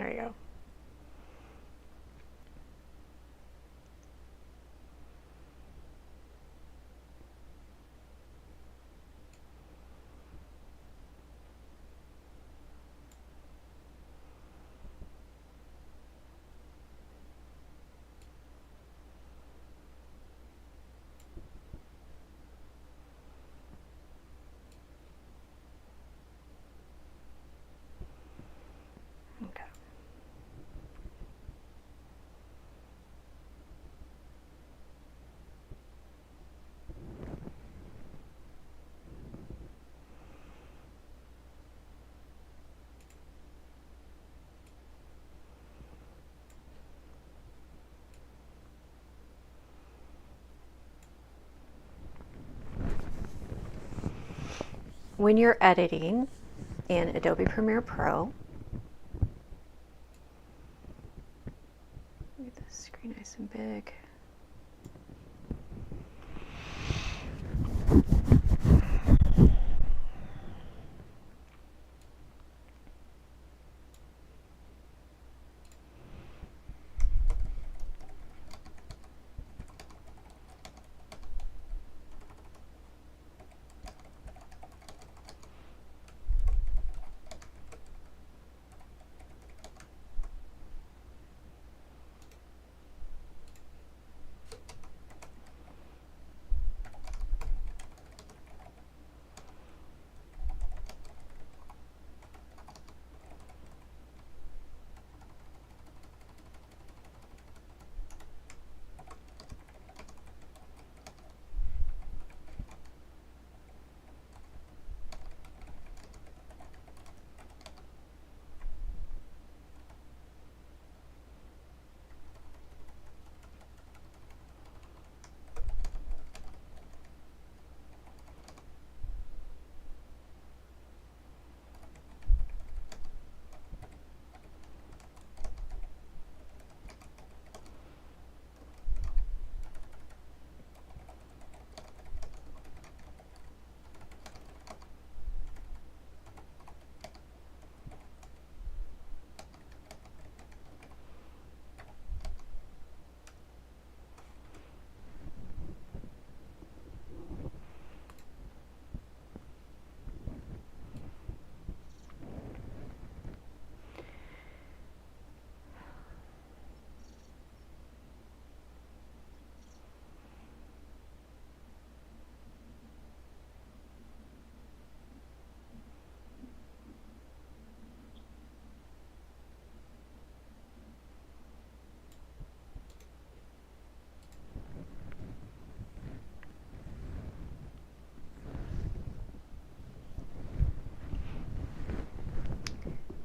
There you go. Okay. When you're editing in Adobe Premiere Pro, get the screen nice and big.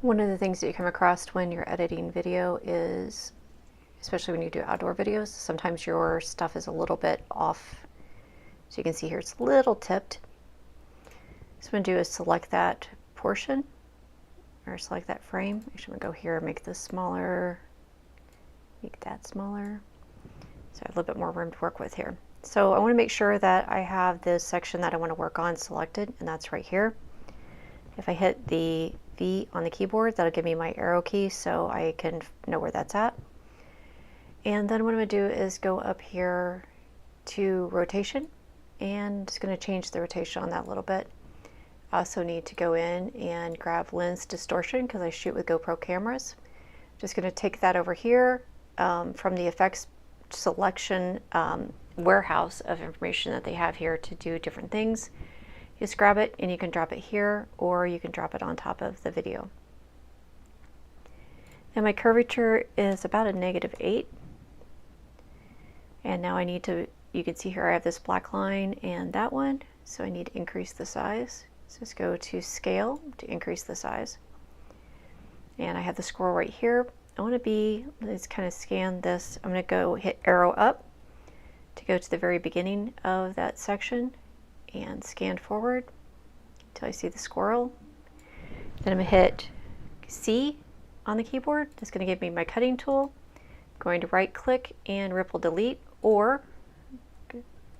One of the things that you come across when you're editing video is, especially when you do outdoor videos, sometimes your stuff is a little bit off. So you can see here it's a little tipped. So what I'm going to do is select that portion, or select that frame. Actually, I'm going to go here and make this smaller, make that smaller. So I have a little bit more room to work with here. So I want to make sure that I have this section that I want to work on selected, and that's right here. If I hit the V on the keyboard, that'll give me my arrow key so I can know where that's at. And then what I'm going to do is go up here to rotation, and just going to change the rotation on that a little bit. I also need to go in and grab lens distortion because I shoot with GoPro cameras. Just going to take that over here from the effects selection warehouse of information that they have here to do different things. Just grab it and you can drop it here, or you can drop it on top of the video. And my curvature is about a -8. And now I need to, you can see here I have this black line and that one, so I need to increase the size. So just go to scale to increase the size. And I have the scroll right here. I want to be, let's kind of scan this. I'm going to go hit arrow up to go to the very beginning of that section and scan forward until I see the squirrel. Then I'm going to hit C on the keyboard. That's going to give me my cutting tool. I'm going to right click and ripple delete, or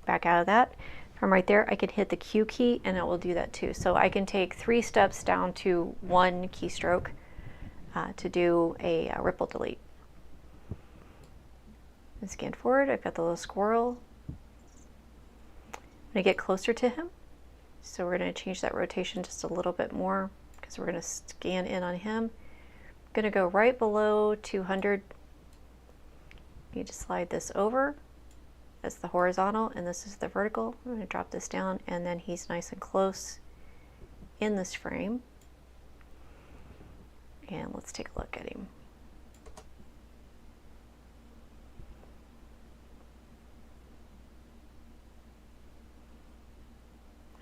back out of that. From right there I can hit the Q key and it will do that too. So I can take 3 steps down to 1 keystroke to do a ripple delete. And scan forward, I've got the little squirrel. I'm going to get closer to him, so we're going to change that rotation just a little bit more because we're going to scan in on him. I'm going to go right below 200. You need to slide this over. That's the horizontal, and this is the vertical. I'm going to drop this down, and then he's nice and close in this frame. And let's take a look at him.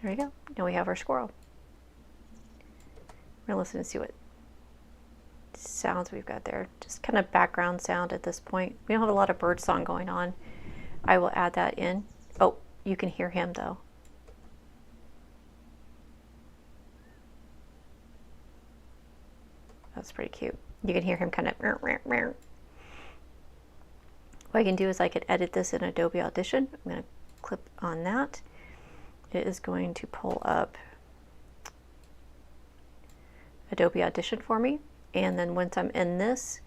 There we go. Now we have our squirrel. We're going to listen and see what sounds we've got there. Just kind of background sound at this point. We don't have a lot of bird song going on. I will add that in. Oh, you can hear him though. That's pretty cute. You can hear him kind of. What I can do is I can edit this in Adobe Audition. I'm going to click on that. It is going to pull up Adobe Audition for me. And then once I'm in this,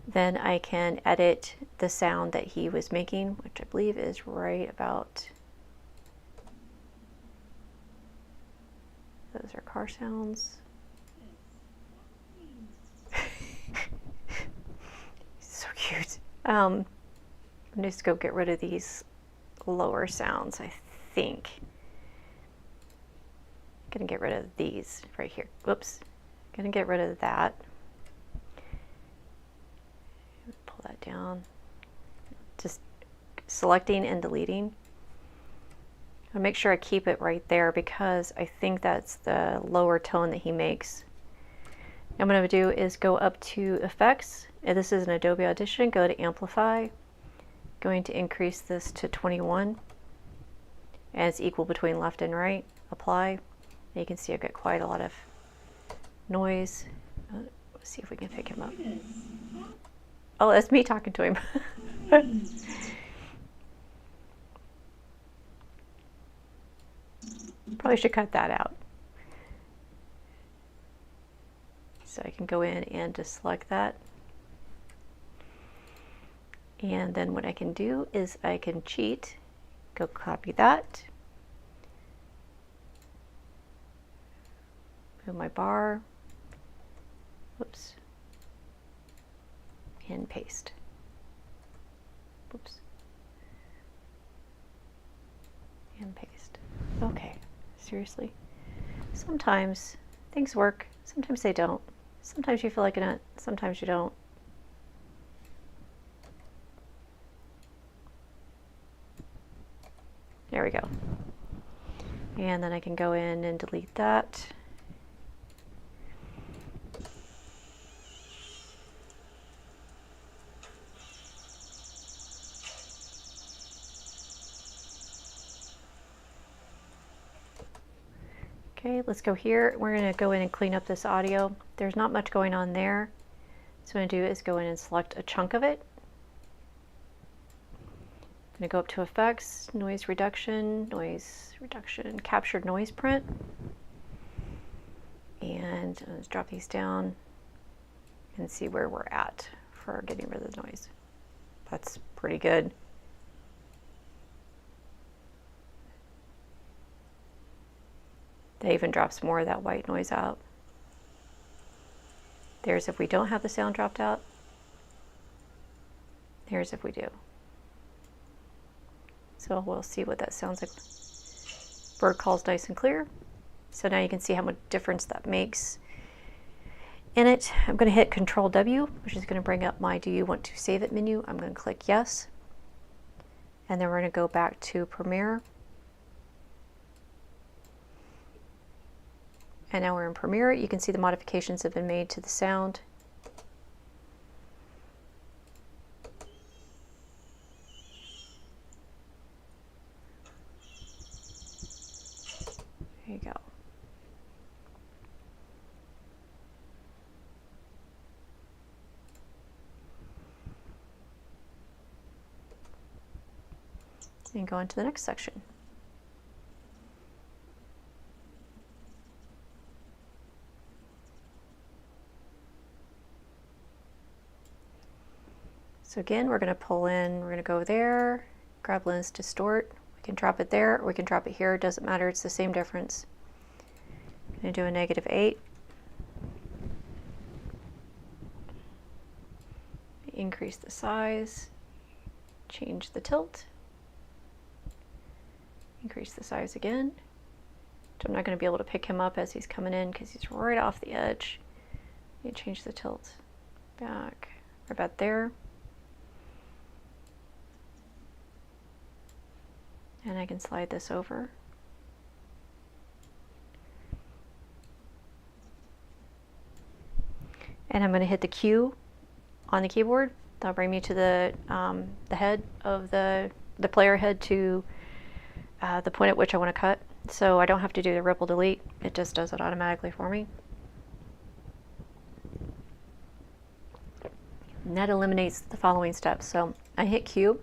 then I can edit the sound that he was making, which I believe is right about, those are car sounds. So cute. I'm just go get rid of these lower sounds, I think. Gonna get rid of these right here. Whoops. Gonna get rid of that. Pull that down. Just selecting and deleting. I'll make sure I keep it right there because I think that's the lower tone that he makes. And what I'm gonna do is go up to Effects, and this is an Adobe Audition. Go to Amplify. Going to increase this to 21, and it's equal between left and right. Apply. And you can see I've got quite a lot of noise. Let's see if we can pick him up. Oh, that's me talking to him. Probably should cut that out. So I can go in and just select that. And then what I can do is I can cheat, go copy that. Move my bar, whoops, and paste. Whoops. And paste. Okay, seriously. Sometimes things work, sometimes they don't. Sometimes you feel like it, sometimes you don't. There we go. And then I can go in and delete that. Okay, let's go here. We're going to go in and clean up this audio. There's not much going on there. So what I'm going to do is go in and select a chunk of it. I'm going to go up to Effects, Noise Reduction, Captured Noise Print. And let's drop these down and see where we're at for getting rid of the noise. That's pretty good. That even drops more of that white noise out. There's if we don't have the sound dropped out. Here's if we do. So we'll see what that sounds like. Bird calls nice and clear. So now you can see how much difference that makes in it. I'm going to hit Control W, which is going to bring up my Do You Want to Save It menu. I'm going to click Yes. And then we're going to go back to Premiere. And now we're in Premiere. You can see the modifications have been made to the sound. There you go. And go into the next section. So again, we're going to pull in, we're going to go there, grab lens distort. We can drop it there, or we can drop it here. It doesn't matter, it's the same difference. I'm going to do a -8. Increase the size, change the tilt, increase the size again. So I'm not going to be able to pick him up as he's coming in because he's right off the edge. You change the tilt back, right about there. And I can slide this over. And I'm going to hit the Q on the keyboard. That'll bring me to the head of the player head to the point at which I want to cut. So I don't have to do the ripple delete. It just does it automatically for me. And that eliminates the following steps. So I hit Q,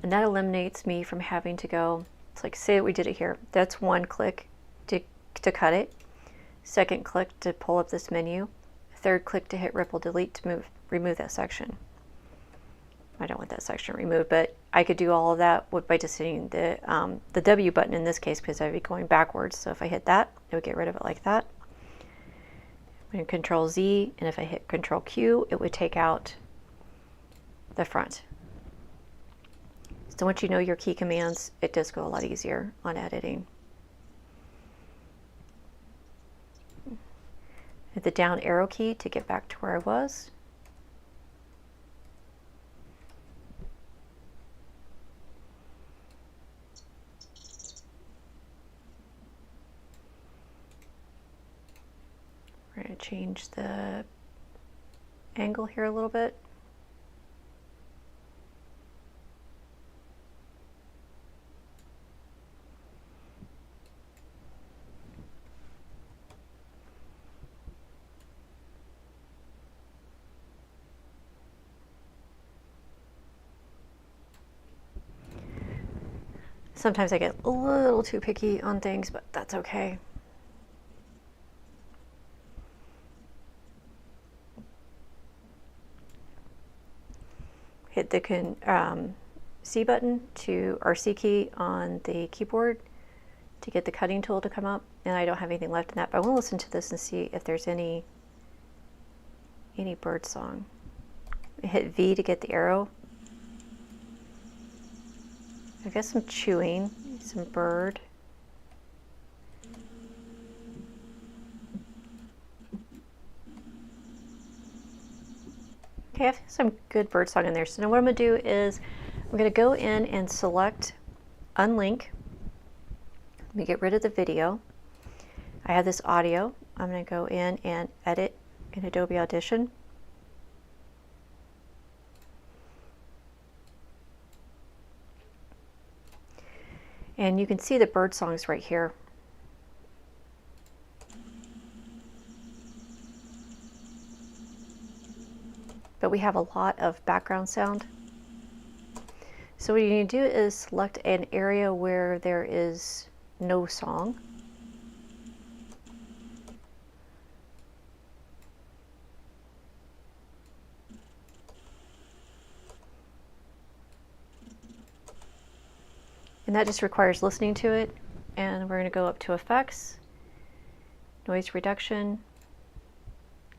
and that eliminates me from having to go, it's like, say we did it here. That's one click to cut it. Second click to pull up this menu. Third click to hit ripple delete to remove that section. I don't want that section removed, but I could do all of that by just hitting the W button in this case, because I'd be going backwards. So if I hit that, it would get rid of it like that. And Control Z, and if I hit Control Q, it would take out the front. So once you know your key commands, it does go a lot easier on editing. Hit the down arrow key to get back to where I was. We're going to change the angle here a little bit. Sometimes I get a little too picky on things, but that's okay. Hit the C button or C key on the keyboard to get the cutting tool to come up. And I don't have anything left in that, but I want to listen to this and see if there's any bird song. Hit V to get the arrow. I guess some chewing, some bird. Okay, I have some good bird song in there. So now what I'm going to do is I'm going to go in and select Unlink. Let me get rid of the video. I have this audio. I'm going to go in and edit in Adobe Audition. And you can see the bird songs right here. But we have a lot of background sound. So what you need to do is select an area where there is no song. And that just requires listening to it. And we're going to go up to Effects, Noise Reduction,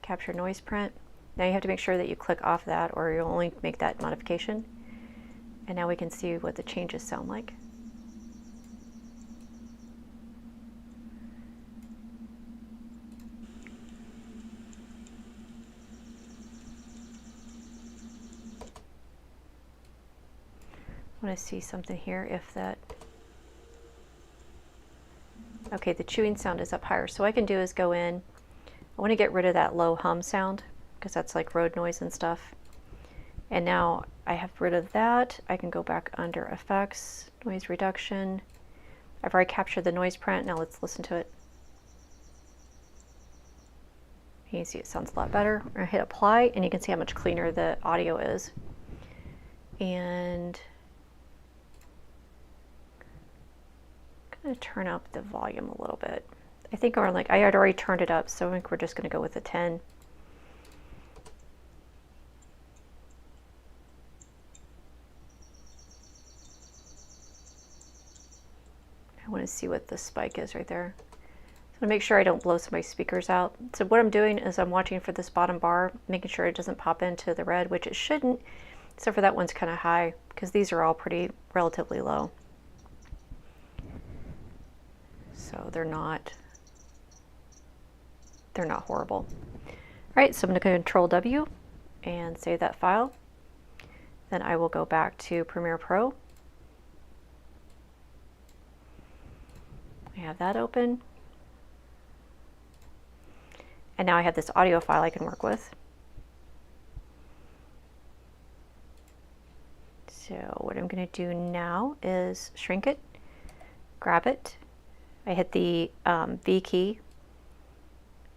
Capture Noise Print. Now you have to make sure that you click off that, or you'll only make that modification. And now we can see what the changes sound like. I want to see something here if that... Okay, the chewing sound is up higher. So what I can do is go in, I want to get rid of that low hum sound because that's like road noise and stuff. And now I have rid of that. I can go back under Effects, Noise Reduction. I've already captured the noise print. Now let's listen to it. You can see it sounds a lot better. I'm going to hit Apply, and you can see how much cleaner the audio is. And I'm going to turn up the volume a little bit. I think I had already turned it up, so I think we're just going to go with a 10. I want to see what the spike is right there. So make sure I don't blow somebody's speakers out. So what I'm doing is I'm watching for this bottom bar, making sure it doesn't pop into the red, which it shouldn't, except for that one's kind of high because these are all pretty relatively low. So they're not horrible. All right, so I'm going to Control W and save that file. Then I will go back to Premiere Pro. I have that open. And now I have this audio file I can work with. So what I'm going to do now is shrink it, grab it. I hit the V key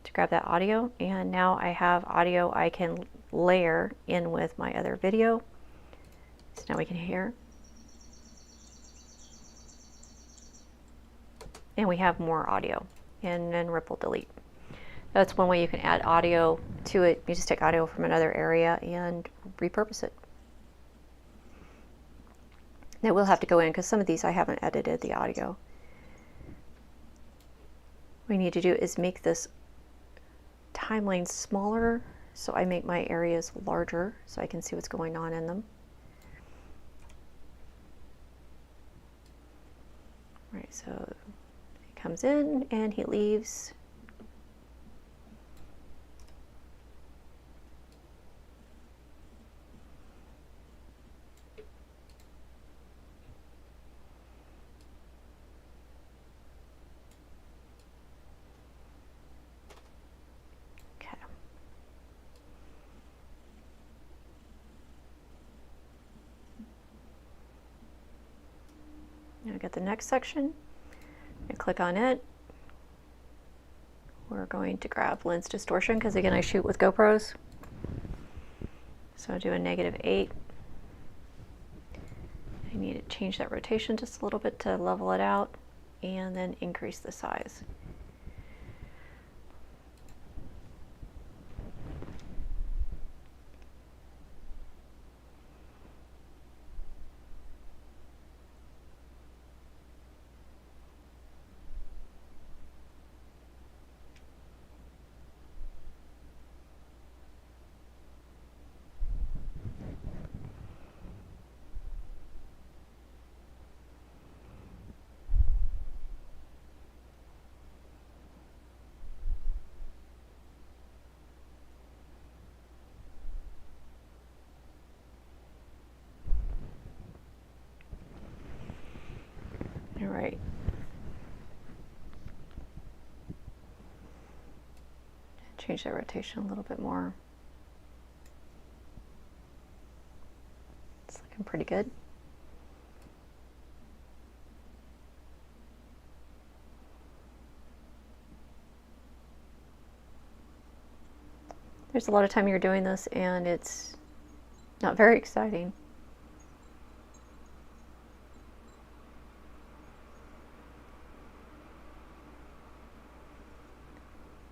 to grab that audio, and now I have audio I can layer in with my other video. So now we can hear. And we have more audio, and then ripple delete. That's one way you can add audio to it. You just take audio from another area and repurpose it. Now we'll have to go in because some of these I haven't edited the audio. What we need to do is make this timeline smaller, so I make my areas larger so I can see what's going on in them. Right, so he comes in and he leaves. Now I got the next section. I click on it. We're going to grab lens distortion because again I shoot with GoPros. So I'll do a -8. I need to change that rotation just a little bit to level it out and then increase the size. All right. Change that rotation a little bit more. It's looking pretty good. There's a lot of time you're doing this and it's not very exciting.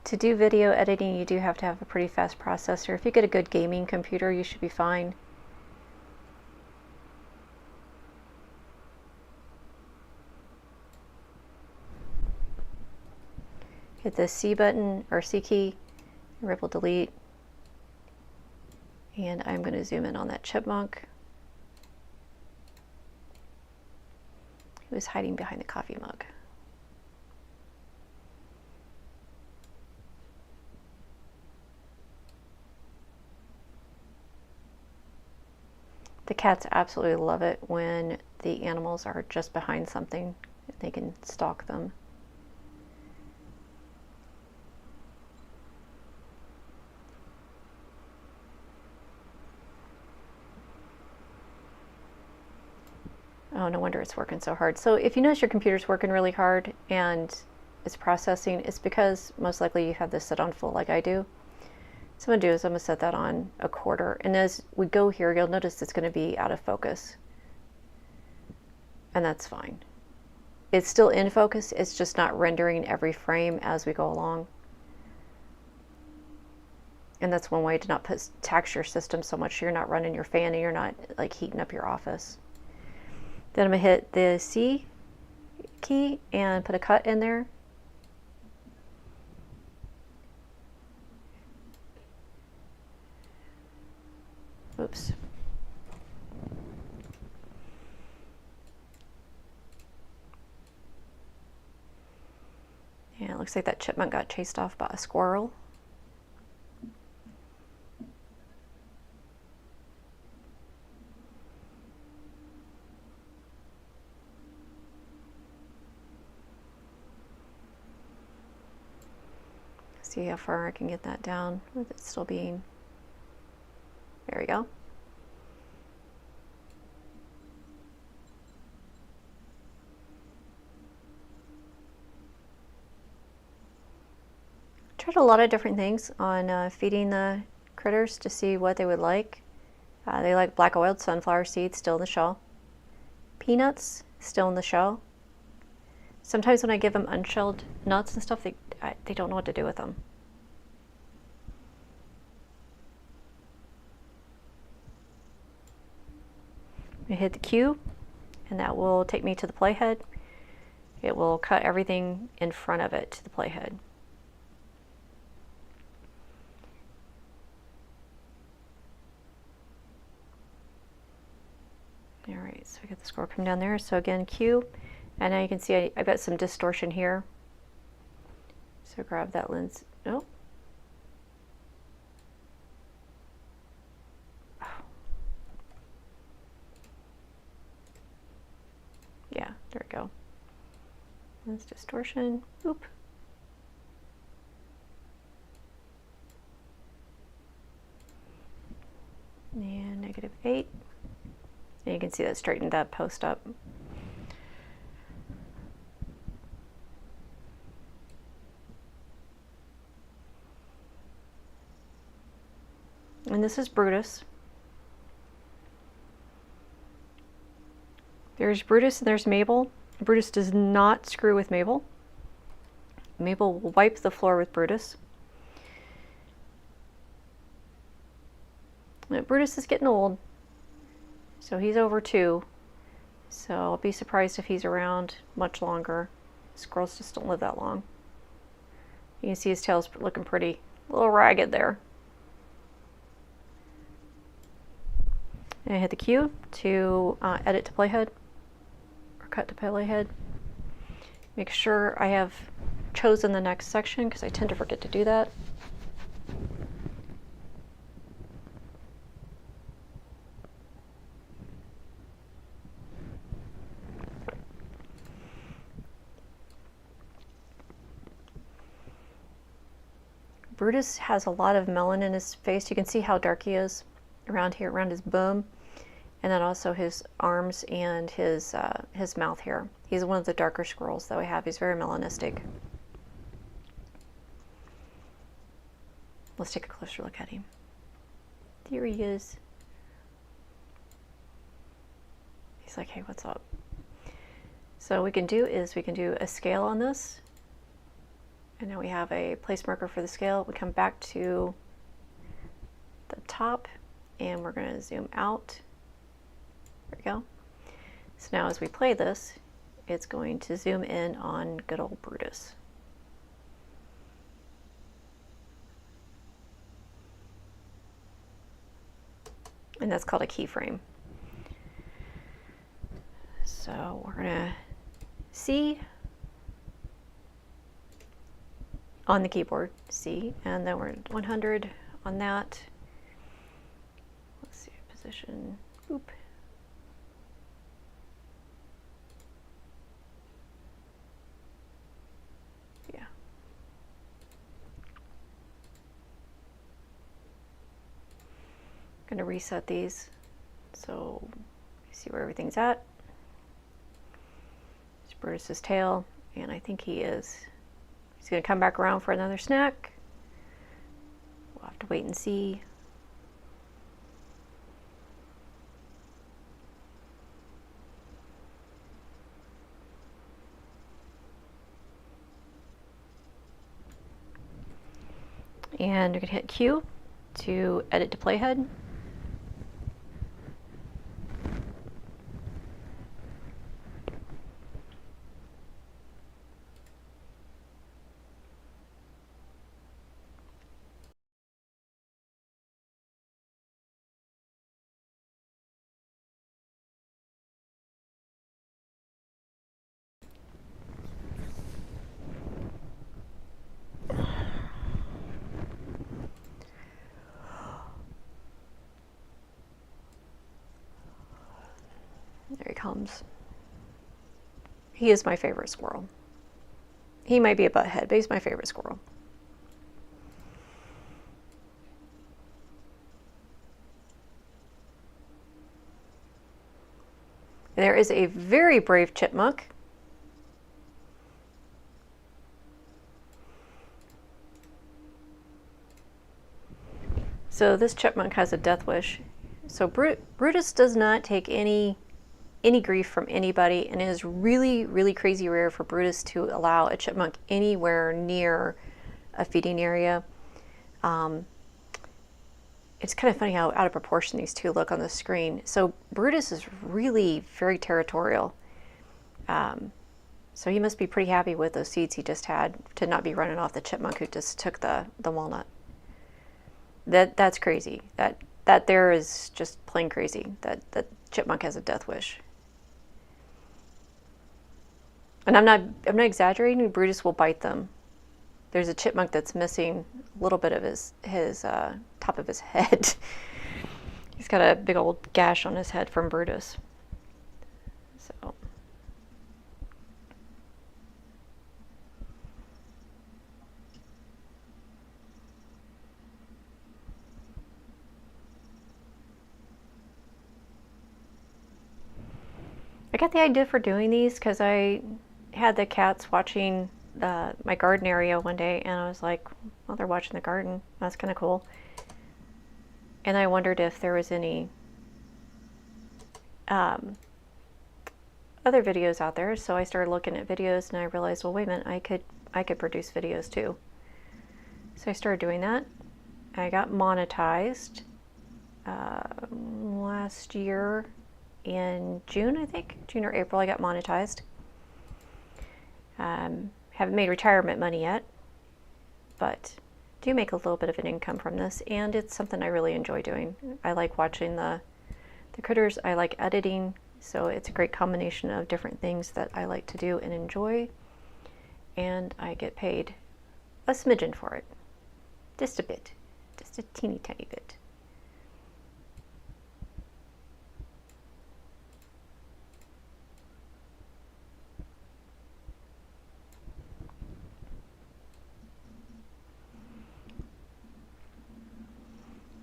To do video editing, you do have to have a pretty fast processor. If you get a good gaming computer, you should be fine. Hit the C button or C key, ripple delete, and I'm going to zoom in on that chipmunk who is hiding behind the coffee mug. The cats absolutely love it when the animals are just behind something. They can stalk them. Oh, no wonder it's working so hard. So if you notice your computer's working really hard and it's processing, it's because most likely you have this set on full like I do. So what I'm going to do is I'm going to set that on 1/4. And as we go here, you'll notice it's going to be out of focus. And that's fine. It's still in focus, it's just not rendering every frame as we go along. And that's one way to not tax your system so much you're not running your fan and you're not like heating up your office. Then I'm going to hit the C key and put a cut in there. Oops. Yeah, it looks like that chipmunk got chased off by a squirrel. See how far I can get that down with it still being, there we go. Tried a lot of different things on feeding the critters to see what they would like. They like black oiled sunflower seeds, still in the shell. Peanuts, still in the shell. Sometimes when I give them unshelled nuts and stuff, they don't know what to do with them. I hit the Q, and that will take me to the playhead. It will cut everything in front of it to the playhead. All right, so we got the squirrel coming down there. So again, Q, and now you can see I've got some distortion here. So grab that lens. Oh. Yeah, there we go. Lens distortion. Oop. And -8. And you can see that straightened that post up. And this is Brutus. There's Brutus and there's Mabel. Brutus does not screw with Mabel. Mabel will wipe the floor with Brutus. But Brutus is getting old. So he's over 2. So I'll be surprised if he's around much longer. Squirrels just don't live that long. You can see his tail's looking pretty, a little ragged there. And I hit the Q to edit to playhead, or cut to playhead. Make sure I have chosen the next section because I tend to forget to do that. Brutus has a lot of melon in his face. You can see how dark he is around here, around his bum, and then also his arms and his mouth here. He's one of the darker squirrels that we have. He's very melanistic. Let's take a closer look at him. There he is. He's like, hey, what's up? So what we can do is we can do a scale on this. And now we have a place marker for the scale. We come back to the top and we're going to zoom out. There we go. So now as we play this, it's going to zoom in on good old Brutus. And that's called a keyframe. So we're going to C on the keyboard, C, and then we're at 100 on that. Let's see, position, oop. Yeah. I'm gonna reset these so you see where everything's at. It's Brutus's tail, and I think he's going to come back around for another snack. We'll have to wait and see. And you're going to hit Q to edit to playhead. There he comes. He is my favorite squirrel. He might be a butthead, but he's my favorite squirrel. There is a very brave chipmunk. So this chipmunk has a death wish. So Brutus does not take any grief from anybody, and it is really, really crazy rare for Brutus to allow a chipmunk anywhere near a feeding area. It's kind of funny how out of proportion these two look on the screen. So Brutus is really very territorial. So he must be pretty happy with those seeds he just had to not be running off the chipmunk who just took the walnut. That's crazy. That there is just plain crazy. That chipmunk has a death wish. And I'm not exaggerating. Brutus will bite them. There's a chipmunk that's missing a little bit of his top of his head. He's got a big old gash on his head from Brutus. So. I got the idea for doing these because I had the cats watching my garden area one day, and I was like, well, they're watching the garden. That's kind of cool. And I wondered if there was any other videos out there. So I started looking at videos, and I realized, well, wait a minute, I could produce videos too. So I started doing that. I got monetized last year in June, I think. June or April, I got monetized. Haven't made retirement money yet, but do make a little bit of an income from this, and it's something I really enjoy doing. I like watching the critters. I like editing, so it's a great combination of different things that I like to do and enjoy, and I get paid a smidgen for it. Just a bit. Just a teeny tiny bit.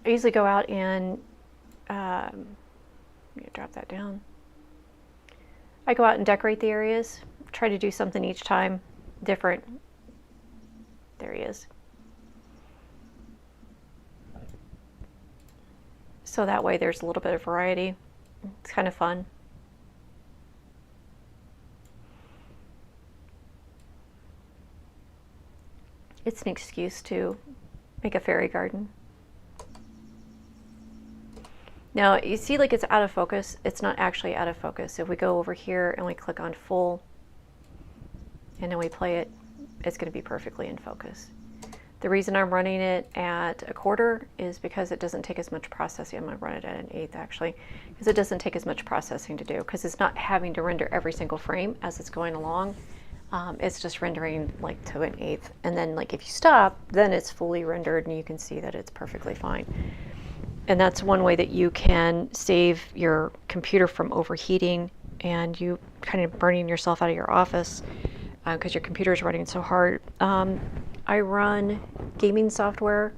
I usually go out and drop that down. I go out and decorate the areas, try to do something each time different. There he is. So that way there's a little bit of variety. It's kind of fun. It's an excuse to make a fairy garden. Now you see like it's out of focus. It's not actually out of focus. If we go over here and we click on full and then we play it, it's going to be perfectly in focus. The reason I'm running it at a quarter is because it doesn't take as much processing. I'm going to run it at an eighth actually, because it doesn't take as much processing to do, because it's not having to render every single frame as it's going along. It's just rendering like to an eighth, and then like if you stop, then it's fully rendered and you can see that it's perfectly fine. And that's one way that you can save your computer from overheating and you kind of burning yourself out of your office because your computer is running so hard. I run gaming software.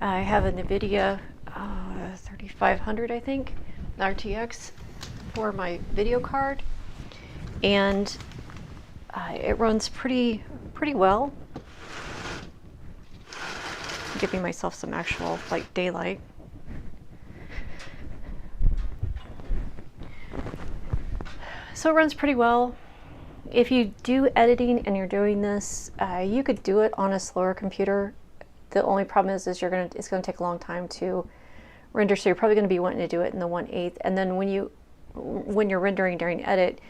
I have a NVIDIA 3500, I think, RTX for my video card, and it runs pretty well. I'm giving myself some actual like daylight. So it runs pretty well. If you do editing and you're doing this, you could do it on a slower computer. The only problem is it's going to take a long time to render, so you're probably going to be wanting to do it in the 1/8. And then when you're rendering during edit,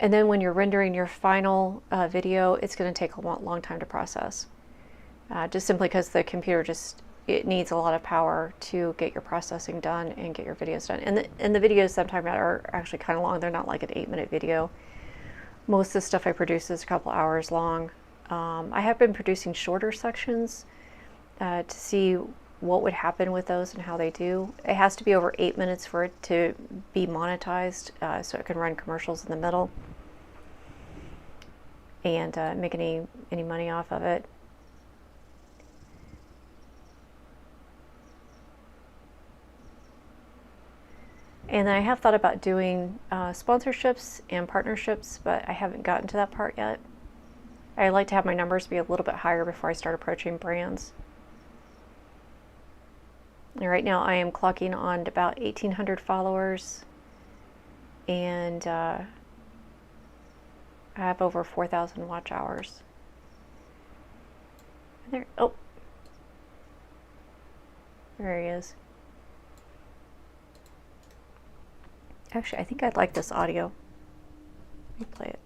and then when you're rendering your final video, it's going to take a long time to process. Just simply because the computer it needs a lot of power to get your processing done and get your videos done. And the videos sometimes are actually kind of long. They're not like an 8-minute video. Most of the stuff I produce is a couple hours long. I have been producing shorter sections to see what would happen with those and how they do. It has to be over 8 minutes for it to be monetized, so it can run commercials in the middle and make any money off of it. And then I have thought about doing sponsorships and partnerships, but I haven't gotten to that part yet. I like to have my numbers be a little bit higher before I start approaching brands. And right now I am clocking on about 1,800 followers, and I have over 4,000 watch hours. There, oh, there he is. Actually, I think I'd like this audio. Let me play it.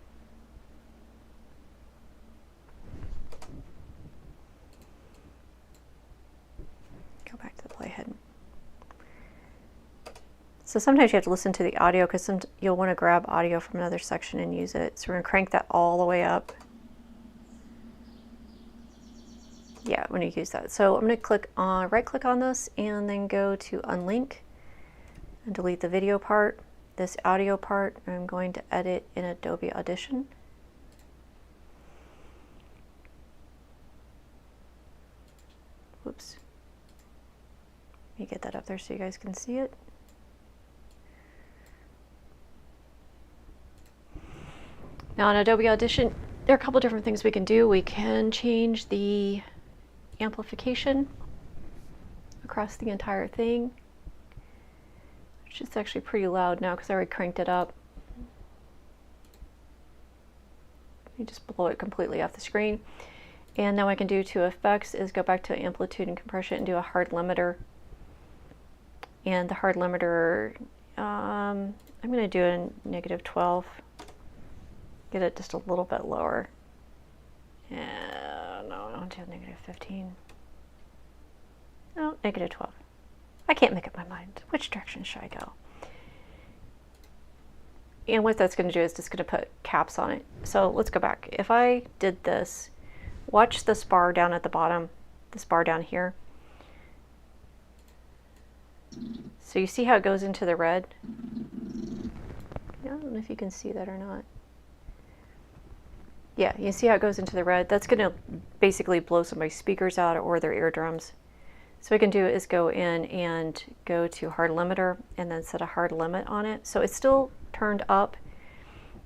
Go back to the playhead. So sometimes you have to listen to the audio because you'll want to grab audio from another section and use it. So we're going to crank that all the way up. Yeah, when you use that. So I'm going to click on, right-click on this and then go to Unlink and delete the video part. This audio part, I'm going to edit in Adobe Audition. Whoops. Let me get that up there so you guys can see it. Now in Adobe Audition, there are a couple different things we can do. We can change the amplification across the entire thing. It's actually pretty loud now because I already cranked it up. You just blow it completely off the screen. And now what I can do to effects is go back to amplitude and compression and do a hard limiter. And the hard limiter, I'm going to do a -12. Get it just a little bit lower. Yeah, no, I want to do a -15. No, -12. I can't make up my mind. Which direction should I go? And what that's going to do is just going to put caps on it. So let's go back. If I did this, watch this bar down at the bottom, this bar down here. So you see how it goes into the red? I don't know if you can see that or not. Yeah, you see how it goes into the red? That's going to basically blow somebody's speakers out or their eardrums. So what we can do is go in and go to hard limiter and then set a hard limit on it. So it's still turned up.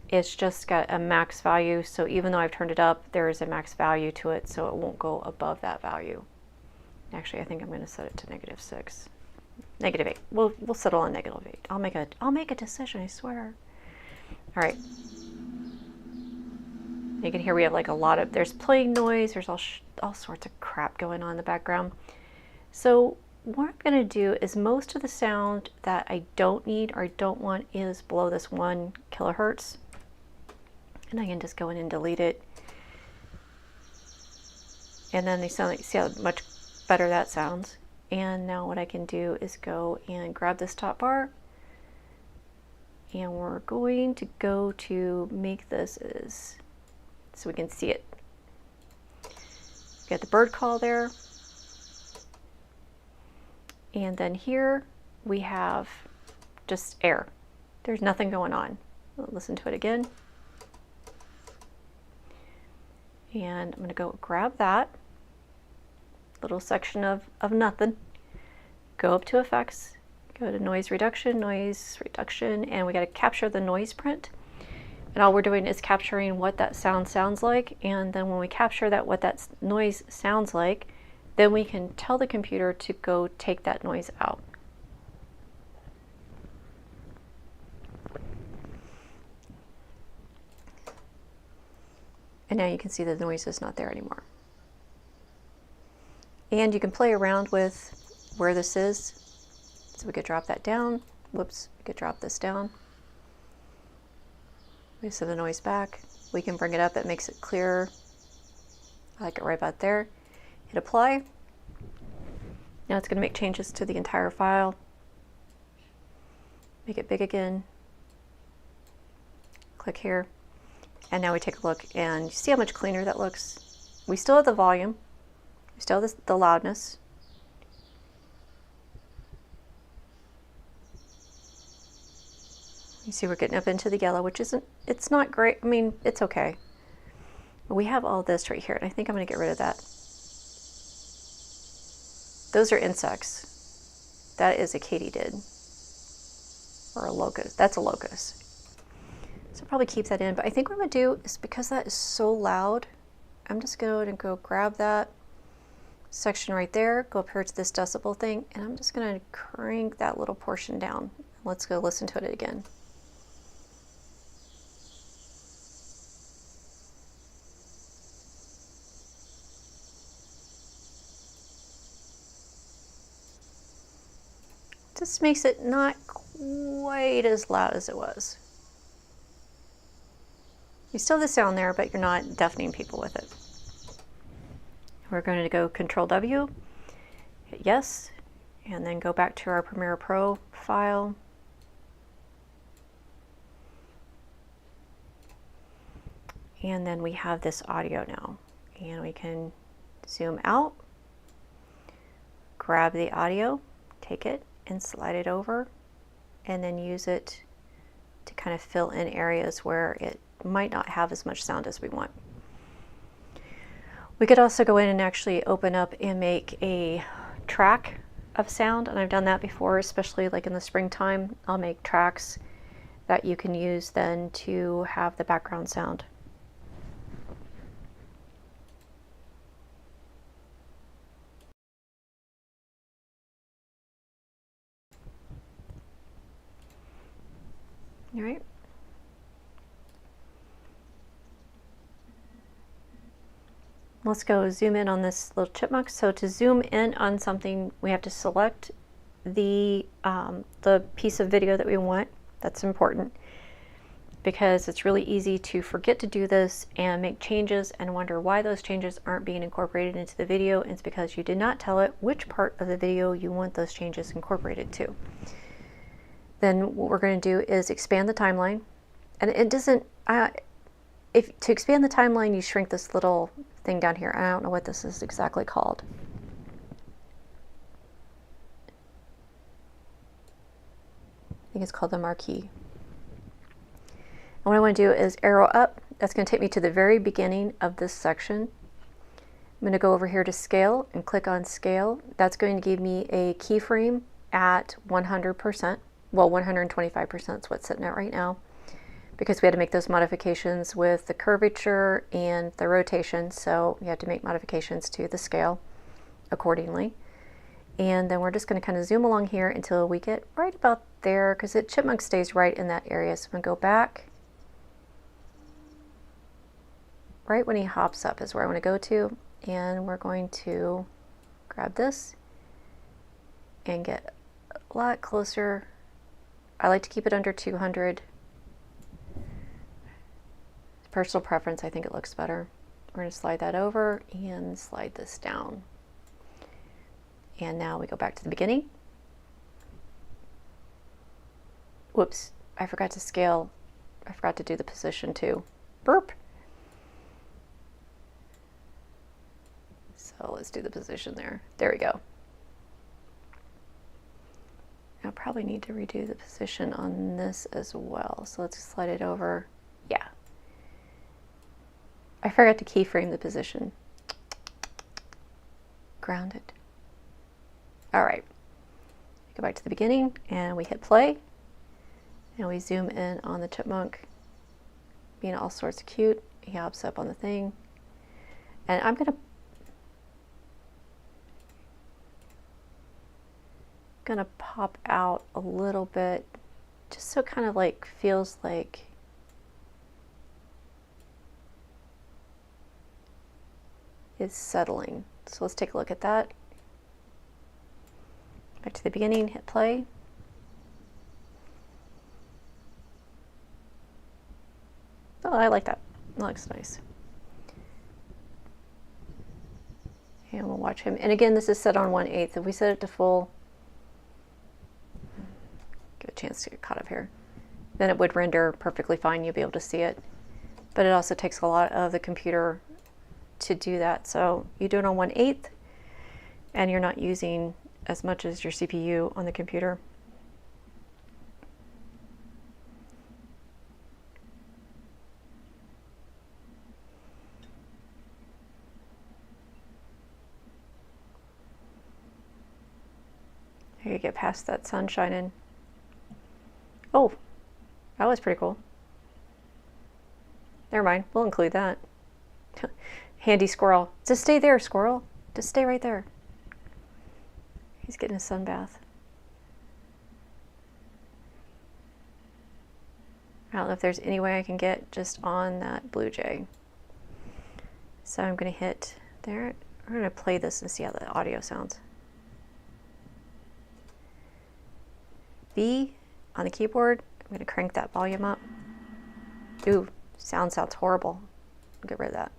It's just got a max value. So even though I've turned it up, there is a max value to it, so it won't go above that value. Actually, I think I'm going to set it to -6, -8. We'll settle on -8. I'll make a decision, I swear. All right. You can hear we have like a lot of, there's plane noise, there's all sorts of crap going on in the background. So what I'm going to do is most of the sound that I don't need or I don't want is below this 1 kilohertz. And I can just go in and delete it. And then they sound like, see how much better that sounds. And now what I can do is go and grab this top bar. And we're going to go to make this as, so we can see it. Get the bird call there. And then here we have just air. There's nothing going on. We'll listen to it again. And I'm going to go grab that little section of nothing. Go up to effects, go to noise reduction, and we got to capture the noise print. And all we're doing is capturing what that sound sounds like. And then when we capture that, what that noise sounds like, then we can tell the computer to go take that noise out. And now you can see that the noise is not there anymore. And you can play around with where this is. So we could drop that down. Whoops, we could drop this down. We send the noise back. We can bring it up, it makes it clearer. I like it right about there. Hit apply. Now it's going to make changes to the entire file. Make it big again. Click here. And now we take a look and you see how much cleaner that looks. We still have the volume. We still have the loudness. You see we're getting up into the yellow, which isn't, it's not great. I mean, it's okay. But we have all this right here, and I think I'm going to get rid of that. Those are insects. That is a katydid. Or a locust. That's a locust. So I'll probably keep that in. But I think what I'm going to do is, because that is so loud, I'm just going to go grab that section right there, go up here to this decibel thing, and I'm just going to crank that little portion down. Let's go listen to it again. Just makes it not quite as loud as it was. You still have the sound there, but you're not deafening people with it. We're going to go Control W, hit yes, and then go back to our Premiere Pro file. And then we have this audio now. And we can zoom out, grab the audio, take it, and slide it over, and then use it to kind of fill in areas where it might not have as much sound as we want. We could also go in and actually open up and make a track of sound, and I've done that before, especially like in the springtime. I'll make tracks that you can use then to have the background sound. All right. Let's go zoom in on this little chipmunk. So to zoom in on something, we have to select the piece of video that we want. That's important because it's really easy to forget to do this and make changes and wonder why those changes aren't being incorporated into the video. And it's because you did not tell it which part of the video you want those changes incorporated to. Then what we're going to do is expand the timeline. And it doesn't, to expand the timeline, you shrink this little thing down here. I don't know what this is exactly called. I think it's called the marquee. And what I want to do is arrow up. That's going to take me to the very beginning of this section. I'm going to go over here to scale and click on scale. That's going to give me a keyframe at 100%. Well, 125% is what's sitting at right now, because we had to make those modifications with the curvature and the rotation, so we had to make modifications to the scale accordingly. And then we're just going to kind of zoom along here until we get right about there, because the chipmunk stays right in that area. So I'm going to go back. Right when he hops up is where I want to go to, and we're going to grab this and get a lot closer. I like to keep it under 200. Personal preference, I think it looks better. We're going to slide that over and slide this down. And now we go back to the beginning. Whoops, I forgot to scale. I forgot to do the position too. Burp. So let's do the position there. There we go. I'll probably need to redo the position on this as well. So let's slide it over. Yeah. I forgot to keyframe the position. Grounded. All right. Go back to the beginning and we hit play. And we zoom in on the chipmunk being all sorts of cute. He hops up on the thing. And I'm gonna pop out a little bit just so it kind of like feels like it's settling. So let's take a look at that. Back to the beginning, hit play. Oh, I like that. That looks nice. And we'll watch him. And again, this is set on 1/8. If we set it to full, give a chance to get caught up here, then it would render perfectly fine. You'll be able to see it. But it also takes a lot of the computer to do that. So you do it on 1/8 and you're not using as much as your CPU on the computer. gotta get past that sun shining. Oh, that was pretty cool. Never mind, we'll include that. Handy squirrel. Just stay there, squirrel. Just stay right there. He's getting a sun bath. I don't know if there's any way I can get just on that blue jay. So I'm going to hit there. We're going to play this and see how the audio sounds. B on the keyboard. I'm going to crank that volume up. Ooh, sounds horrible. Get rid of that.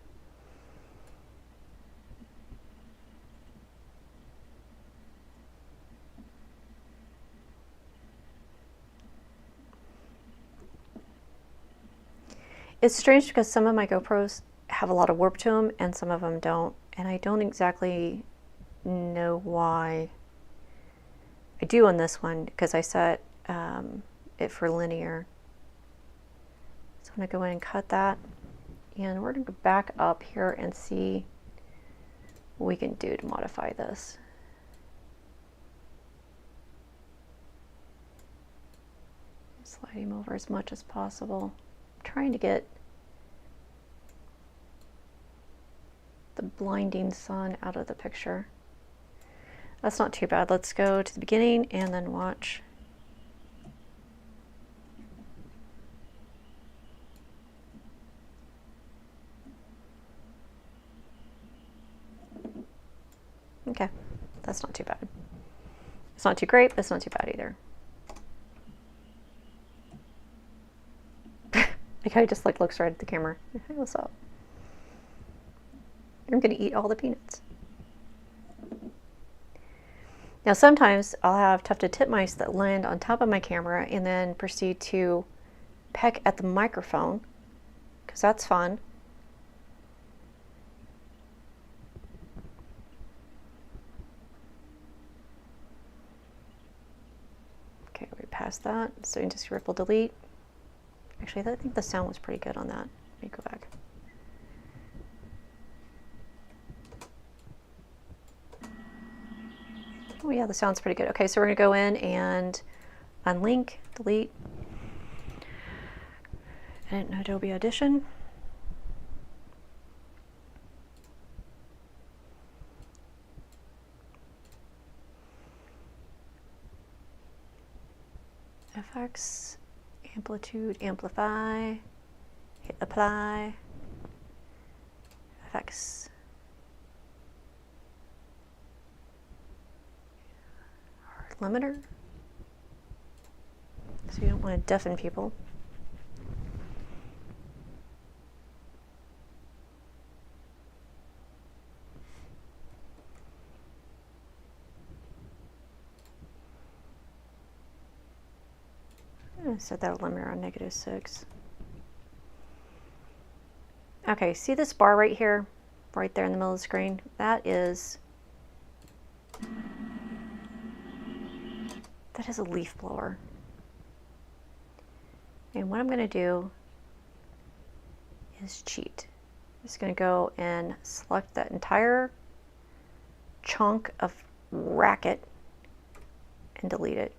It's strange because some of my GoPros have a lot of warp to them and some of them don't, and I don't exactly know why. I do on this one because I set it for linear. So I'm going to go in and cut that, and we're going to go back up here and see what we can do to modify this. Slide him over as much as possible. I'm trying to get the blinding sun out of the picture. That's not too bad. Let's go to the beginning and then watch. Okay, that's not too bad. It's not too great, but it's not too bad either. The guy just like looks right at the camera. Hey, what's up? I'm gonna eat all the peanuts. Now sometimes I'll have tufted titmice that land on top of my camera and then proceed to peck at the microphone, because that's fun. Okay, we passed that. So you can just ripple delete. Actually, I think the sound was pretty good on that. Let me go back. Oh yeah, the sound's pretty good. Okay, so we're gonna go in and unlink, delete, and Adobe Audition. FX, amplitude, amplify, hit apply, FX. Limiter, so you don't want to deafen people. I'm going to set that limiter on -6. Okay, see this bar right here, right there in the middle of the screen? That is a leaf blower. And what I'm going to do is cheat. I'm just going to go and select that entire chunk of racket and delete it.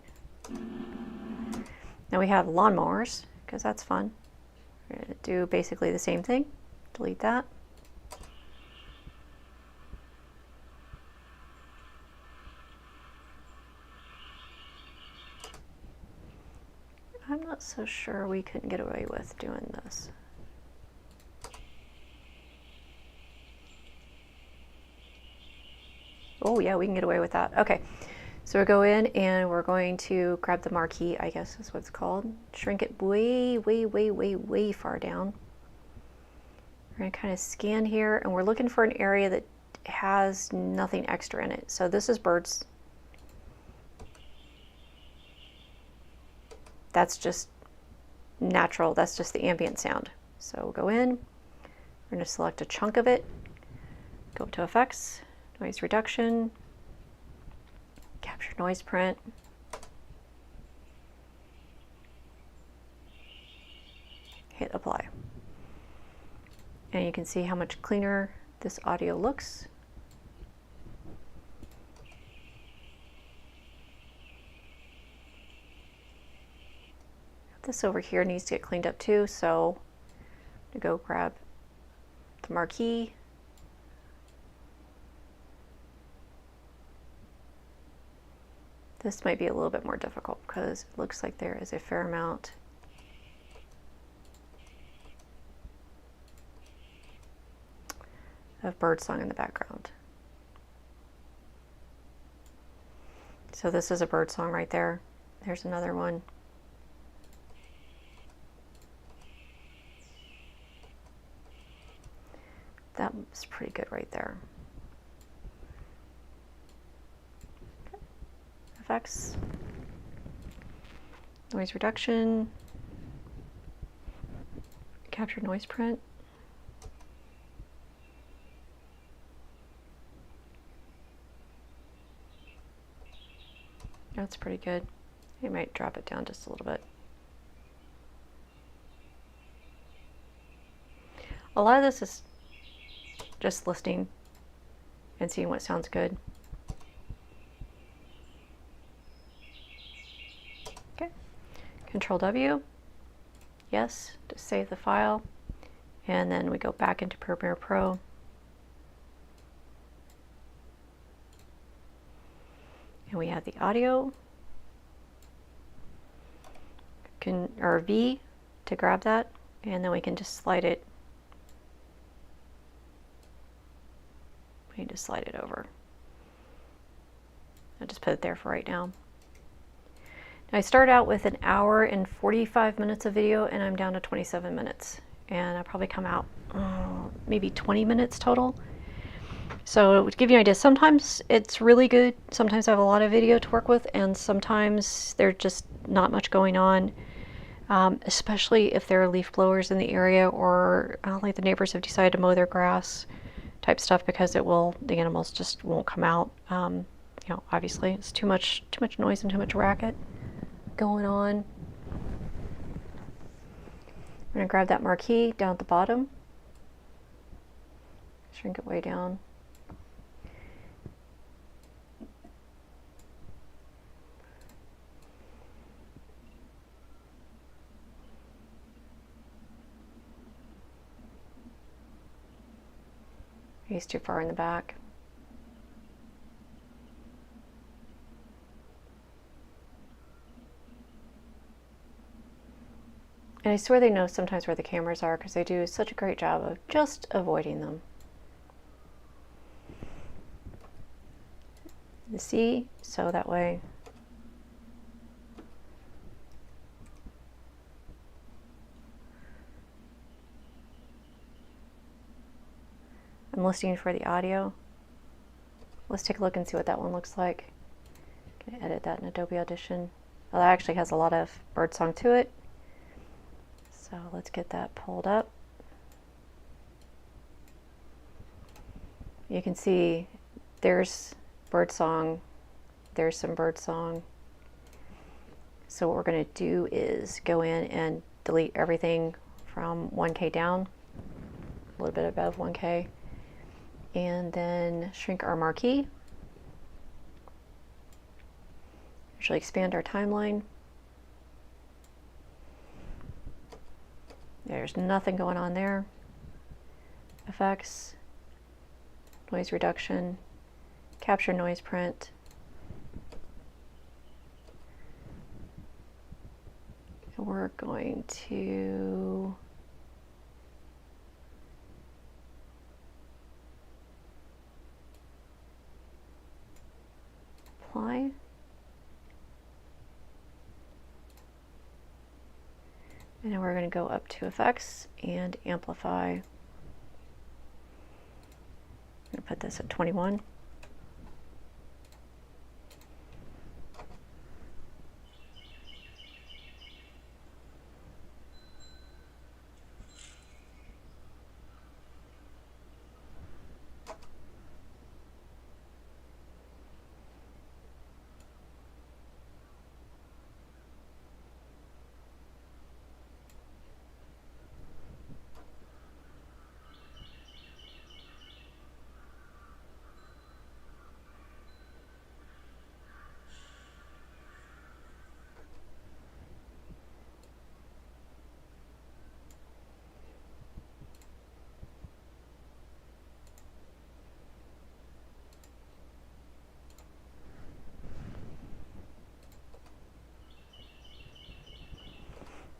Now we have lawnmowers, because that's fun. We're going to do basically the same thing. Delete that. I'm not so sure we couldn't get away with doing this. Oh yeah, we can get away with that. Okay, so we go in and we're going to grab the marquee, I guess is what it's called. Shrink it way, way, way, way, way far down. We're going to kind of scan here, and we're looking for an area that has nothing extra in it. So this is birds. That's just natural, that's just the ambient sound. So we'll go in, we're going to select a chunk of it, go up to Effects, Noise Reduction, Capture Noise Print, hit Apply. And you can see how much cleaner this audio looks. This over here needs to get cleaned up too, so I'm gonna go grab the marquee. This might be a little bit more difficult because it looks like there is a fair amount of birdsong in the background. So this is a birdsong right there. There's another one. That was pretty good right there. Effects, noise reduction, capture noise print. That's pretty good. You might drop it down just a little bit. A lot of this is just listening and seeing what sounds good. Okay, Control W, yes, to save the file. And then we go back into Premiere Pro. And we have the audio, or V to grab that, and then we can just slide it. We need to slide it over. I'll just put it there for right now. Now I start out with an hour and 45 minutes of video, and I'm down to 27 minutes. And I'll probably come out maybe 20 minutes total. So to give you an idea, sometimes it's really good. Sometimes I have a lot of video to work with, and sometimes there's just not much going on, especially if there are leaf blowers in the area, or like the neighbors have decided to mow their grass type stuff, because it will, the animals just won't come out. You know, obviously it's too much noise and too much racket going on. I'm going to grab that marquee down at the bottom, shrink it way down. He's too far in the back. And I swear they know sometimes where the cameras are, because they do such a great job of just avoiding them. The C, so that way I'm listening for the audio. Let's take a look and see what that one looks like. I'm gonna edit that in Adobe Audition. Well, that actually has a lot of birdsong to it. So let's get that pulled up. You can see there's birdsong, there's some birdsong. So what we're going to do is go in and delete everything from 1K down, a little bit above 1K, and then shrink our marquee. Actually expand our timeline. There's nothing going on there. Effects, noise reduction, capture noise print. And we're going to apply. And then we're going to go up to effects and amplify. I'm going to put this at 21.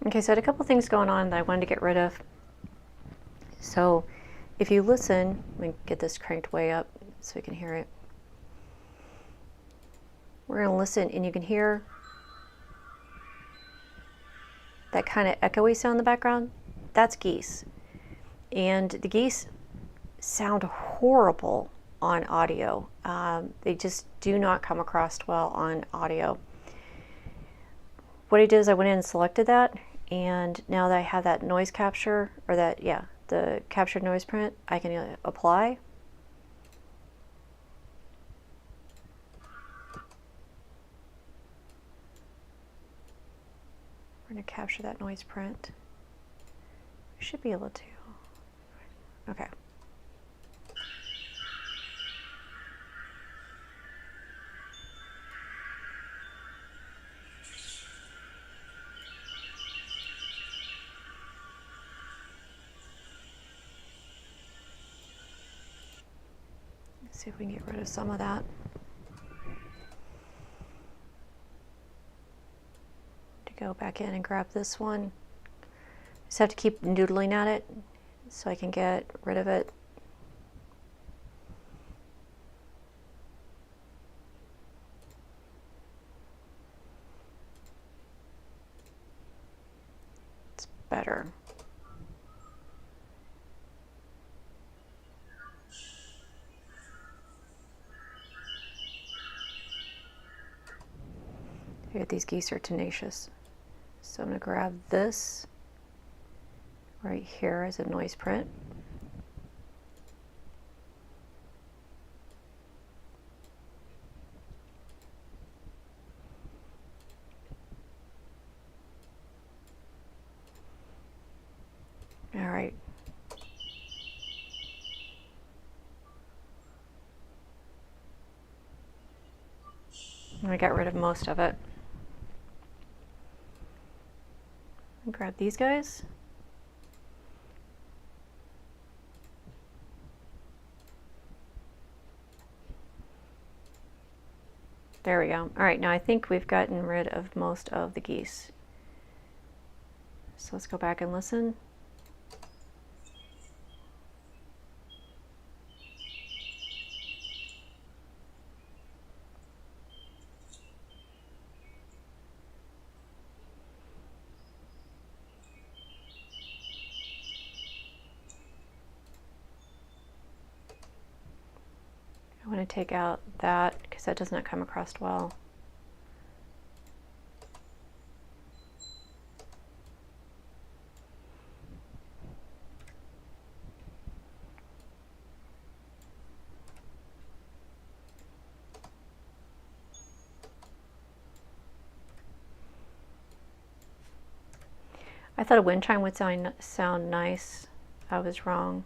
Okay, so I had a couple things going on that I wanted to get rid of. So if you listen, let me get this cranked way up so we can hear it. We're going to listen, and you can hear that kind of echoey sound in the background. That's geese. And the geese sound horrible on audio. They just do not come across well on audio. What I did is I went in and selected that, and now that I have that noise capture, or that, yeah, the captured noise print, I can apply. We're going to capture that noise print. We should be able to. Okay. Let's see if we can get rid of some of that. To go back in and grab this one. Just have to keep noodling at it so I can get rid of it. It's better. Here, these geese are tenacious. So I'm going to grab this right here as a noise print. All right. I got rid of most of it. Grab these guys. There we go. All right, now I think we've gotten rid of most of the geese. So let's go back and listen. I want to take out that because that does not come across well. I thought a wind chime would sound nice. I was wrong.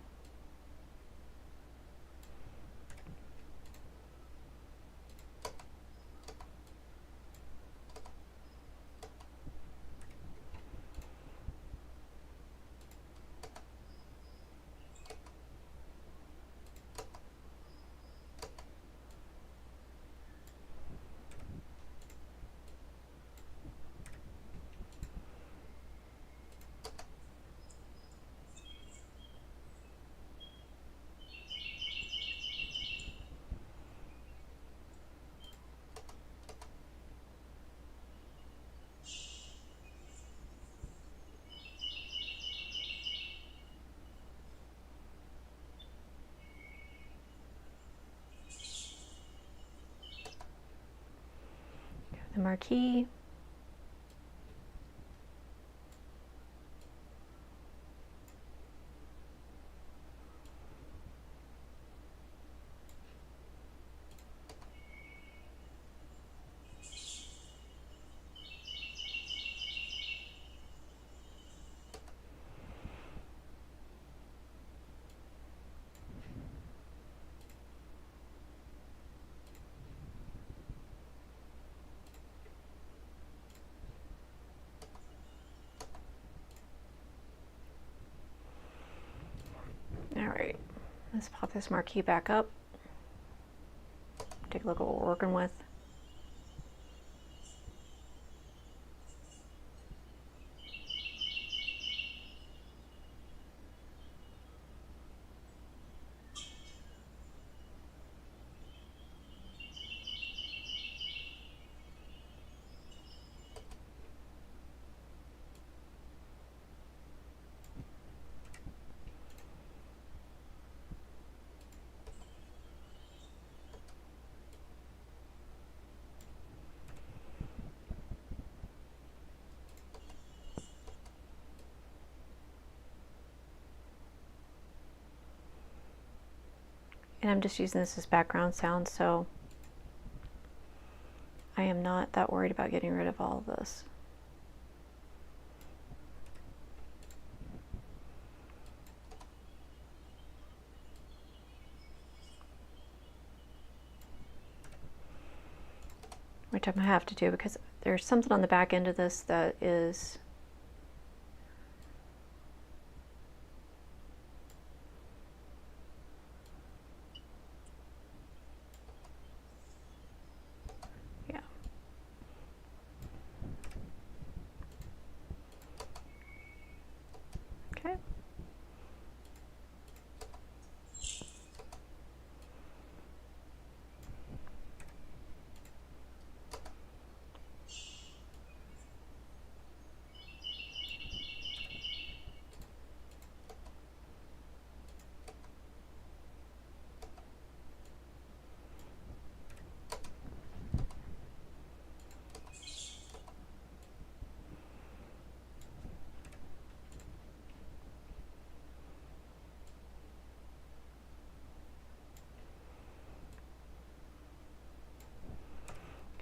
The marquee. All right, let's pop this marquee back up. Take a look at what we're working with. And I'm just using this as background sound, so I am not that worried about getting rid of all of this. Which I'm going to have to do because there's something on the back end of this that is yeah. Okay.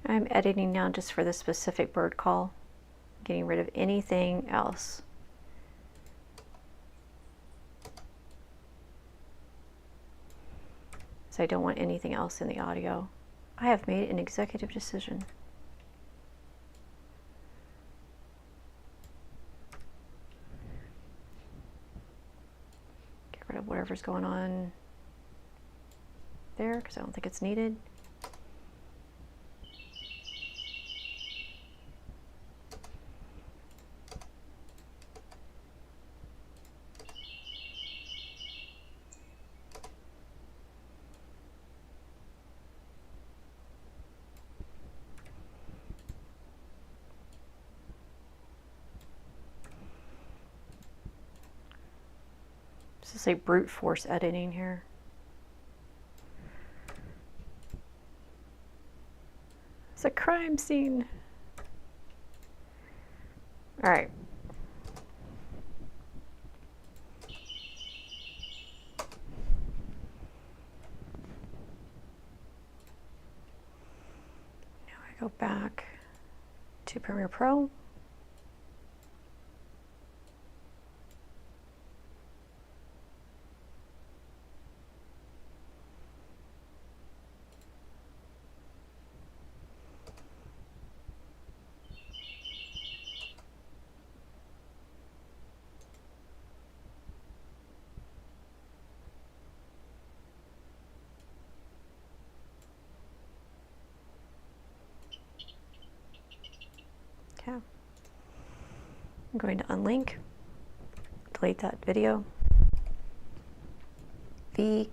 I'm editing now just for this specific bird call, getting rid of anything else. So I don't want anything else in the audio. I have made an executive decision. Get rid of whatever's going on there because I don't think it's needed. This is like brute force editing here. It's a crime scene. All right. Now I go back to Premiere Pro. Okay. I'm going to unlink, delete that video, V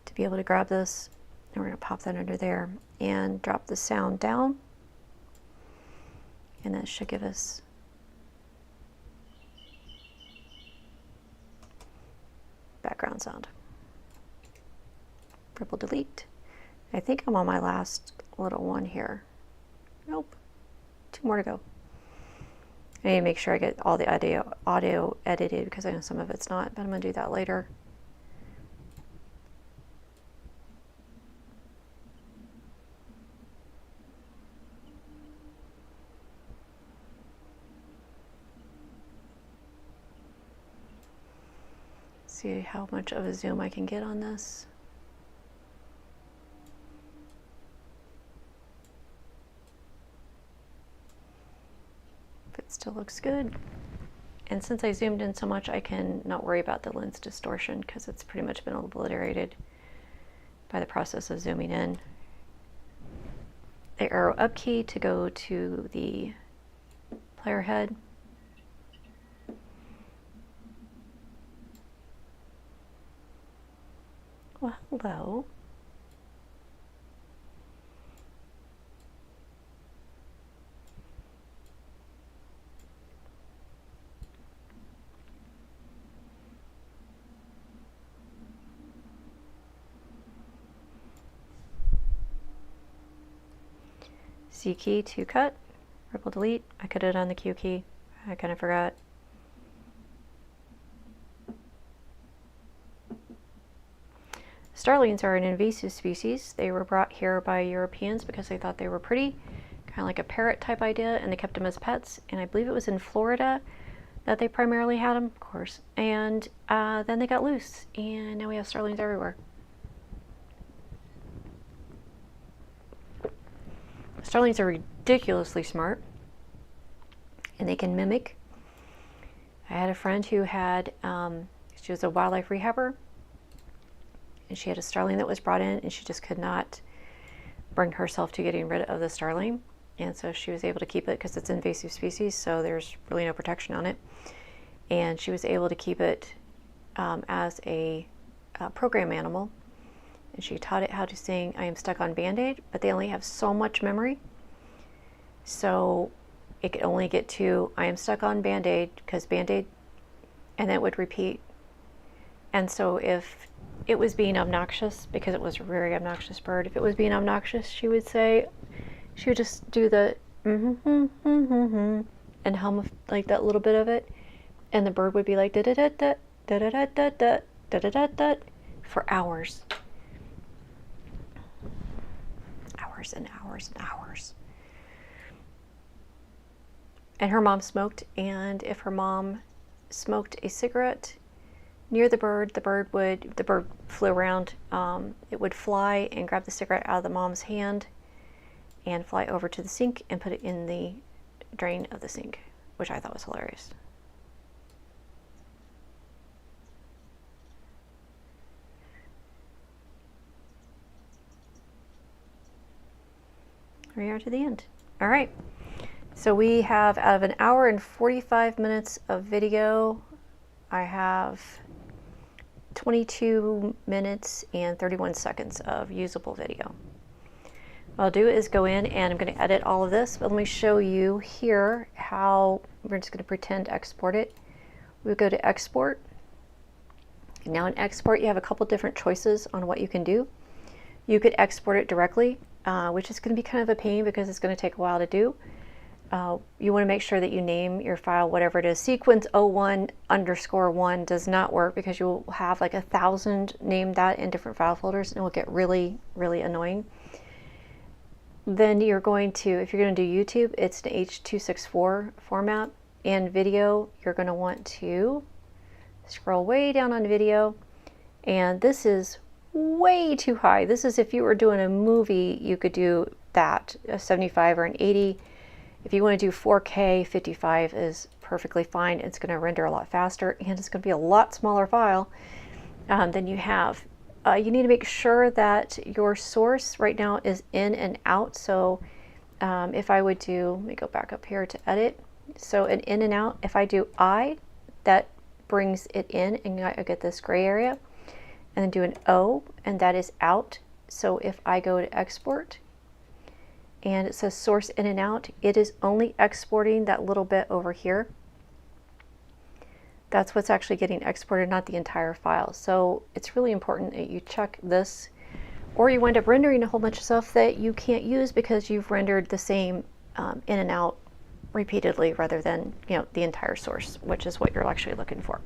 to be able to grab this, and we're going to pop that under there and drop the sound down, and that should give us background sound. Triple delete. I think I'm on my last little one here. Nope, 2 more to go. I need to make sure I get all the audio edited because I know some of it's not, but I'm going to do that later. See how much of a zoom I can get on this. If it still looks good. And since I zoomed in so much, I can not worry about the lens distortion because it's pretty much been obliterated by the process of zooming in. The arrow up key to go to the player head. Well, hello. C key to cut, triple delete. I could have done the Q key. I kind of forgot. Starlings are an invasive species. They were brought here by Europeans because they thought they were pretty, kind of like a parrot type idea, and they kept them as pets. And I believe it was in Florida that they primarily had them, of course. And then they got loose, and now we have starlings everywhere. Starlings are ridiculously smart, and they can mimic. I had a friend who had, she was a wildlife rehabber, and she had a starling that was brought in, and she just could not bring herself to getting rid of the starling. And so she was able to keep it because it's an invasive species, so there's really no protection on it. And she was able to keep it as a program animal. And she taught it how to sing "I Am Stuck on Band-Aid," but they only have so much memory. So it could only get to "I am stuck on Band-Aid" because Band-Aid, and then it would repeat. And so if it was being obnoxious, because it was a very obnoxious bird, if it was being obnoxious, she would just do the and hum like that little bit of it, and the bird would be like da da da da da da da da da da da da da for hours. Hours and hours and hours. And her mom smoked, and if her mom smoked a cigarette near the bird flew around, it would fly and grab the cigarette out of the mom's hand and fly over to the sink and put it in the drain of the sink, which I thought was hilarious. We are to the end. All right. So we have, out of an hour and 45 minutes of video, I have 22 minutes and 31 seconds of usable video. What I'll do is go in and I'm going to edit all of this, but let me show you here how we're just going to pretend export it. We'll go to export. Now in export, you have a couple different choices on what you can do. You could export it directly, which is going to be kind of a pain because it's going to take a while to do. You want to make sure that you name your file whatever it is. Sequence 01_1 does not work because you'll have like 1,000 named that in different file folders, and it will get really, really annoying. Then you're going to, if you're going to do YouTube, it's an H.264 format. And video, you're going to want to scroll way down on video, and this is way too high. This is, if you were doing a movie, you could do that, a 75 or an 80. If you want to do 4K, 55 is perfectly fine. It's going to render a lot faster, and it's going to be a lot smaller file than you have. You need to make sure that your source right now is in and out. So if I would do, let me go back up here to edit. So an in and out, if I do I, that brings it in, and I get this gray area. And then do an O, and that is out. So if I go to export, and it says source in and out, it is only exporting that little bit over here. That's what's actually getting exported, not the entire file. So it's really important that you check this, or you wind up rendering a whole bunch of stuff that you can't use because you've rendered the same in and out repeatedly rather than, you know, the entire source, which is what you're actually looking for.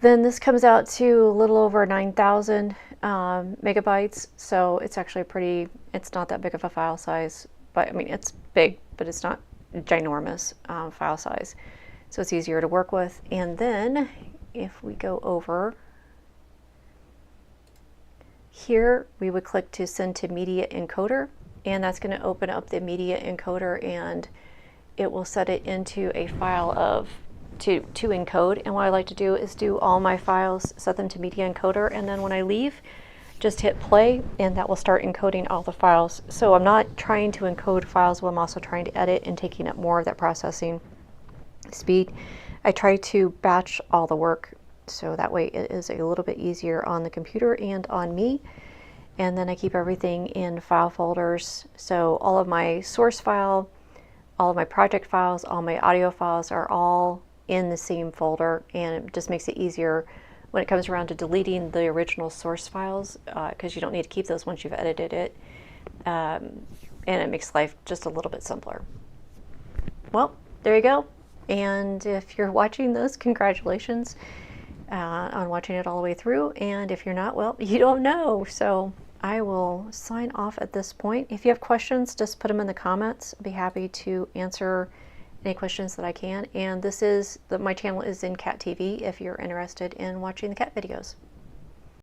Then this comes out to a little over 9,000 megabytes. So it's actually it's not that big of a file size, but I mean, it's big, but it's not ginormous file size. So it's easier to work with. And then if we go over here, we would click to send to media encoder, and that's going to open up the media encoder, and it will set it into a file of to encode. And what I like to do is do all my files, set them to media encoder, and then when I leave, just hit play, and that will start encoding all the files. So I'm not trying to encode files, but I'm also trying to edit and taking up more of that processing speed. I try to batch all the work, so that way it is a little bit easier on the computer and on me. And then I keep everything in file folders. So all of my source file, all of my project files, all my audio files are all in the same folder, and it just makes it easier when it comes around to deleting the original source files, because you don't need to keep those once you've edited it, and it makes life just a little bit simpler. Well, there you go. And if you're watching this, congratulations. on watching it all the way through. And if you're not, well, you don't know. So I will sign off at this point. If you have questions, just put them in the comments. I'll be happy to answer any questions that I can. And this is my channel is in Cat TV if you're interested in watching the cat videos.